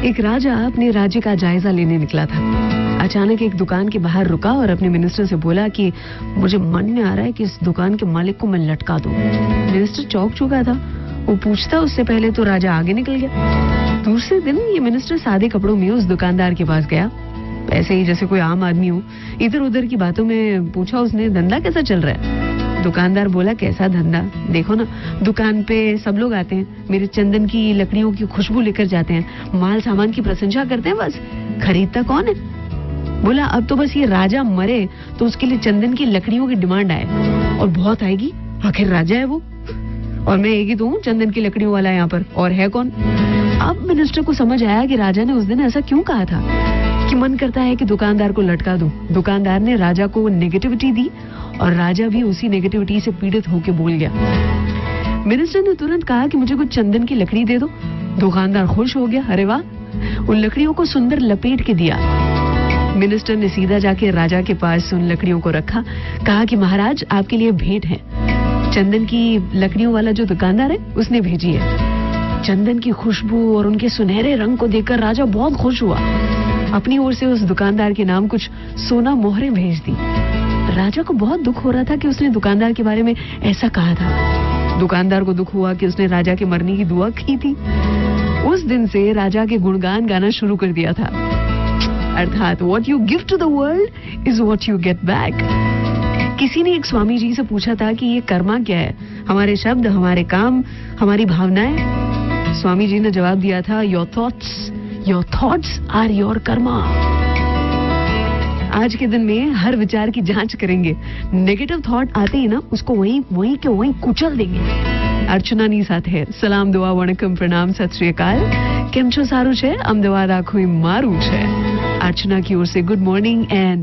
एक राजा अपने राज्य का जायजा लेने निकला था। अचानक एक दुकान के बाहर रुका और अपने मिनिस्टर से बोला कि मुझे मन में आ रहा है कि इस दुकान के मालिक को मैं लटका दूं। मिनिस्टर चौंक चुका था। वो पूछता उससे पहले तो राजा आगे निकल गया। दूसरे दिन ये मिनिस्टर सादे कपड़ों में उस दुकानदार के पास गया, ऐसे ही जैसे कोई आम आदमी हो। इधर उधर की बातों में पूछा उसने, धंधा कैसा चल रहा है? दुकानदार बोला, कैसा धंधा, देखो ना दुकान पे सब लोग आते हैं, मेरे चंदन की लकड़ियों की खुशबू लेकर जाते हैं, माल सामान की प्रशंसा करते हैं, बस खरीदता कौन है? बोला, अब तो बस ये राजा मरे तो उसके लिए चंदन की लकड़ियों की डिमांड आए, और बहुत आएगी, आखिर राजा है वो, और मैं एक ही तो हूँ चंदन की लकड़ियों वाला यहाँ पर, और है कौन? अब मिनिस्टर को समझ आया कि राजा ने उस दिन ऐसा क्यों कहा था कि मन करता है कि दुकानदार को लटका दूं। दुकानदार ने राजा को नेगेटिविटी दी और राजा भी उसी नेगेटिविटी से पीड़ित होकर बोल गया। मिनिस्टर ने तुरंत कहा कि मुझे कुछ चंदन की लकड़ी दे दो। दुकानदार खुश हो गया, अरे वाह, उन लकड़ियों को सुंदर लपेट के दिया। मिनिस्टर ने सीधा जाके राजा के पास उन लकड़ियों को रखा, कहा कि महाराज आपके लिए भेंट है, चंदन की लकड़ियों वाला जो दुकानदार है उसने भेजी है। चंदन की खुशबू और उनके सुनहरे रंग को देखकर राजा बहुत खुश हुआ। अपनी ओर से उस दुकानदार के नाम कुछ सोना मोहरें भेज दी। राजा को बहुत दुख हो रहा था कि उसने दुकानदार के बारे में ऐसा कहा था। दुकानदार को दुख हुआ कि उसने राजा के मरने की दुआ की थी। उस दिन से राजा के गुणगान गाना शुरू कर दिया था, अर्थात what you give to the world is what you get back. किसी ने एक स्वामी जी से पूछा था कि ये कर्मा क्या है? हमारे शब्द, हमारे काम, हमारी भावनाएं। स्वामी जी ने जवाब दिया था, your thoughts are your karma. आज के दिन में हर विचार की जांच करेंगे, नेगेटिव थॉट आते ही ना उसको वहीं के वहीं कुचल देंगे। अर्चना नी સાથે સલામ દુઆ વણકમ પ્રણામ સત શ્રી અકાલ। કેમ છો? સારું છે? અમદાવાદ આખું મારું છે। अर्चना की ओर से गुड मॉर्निंग एंड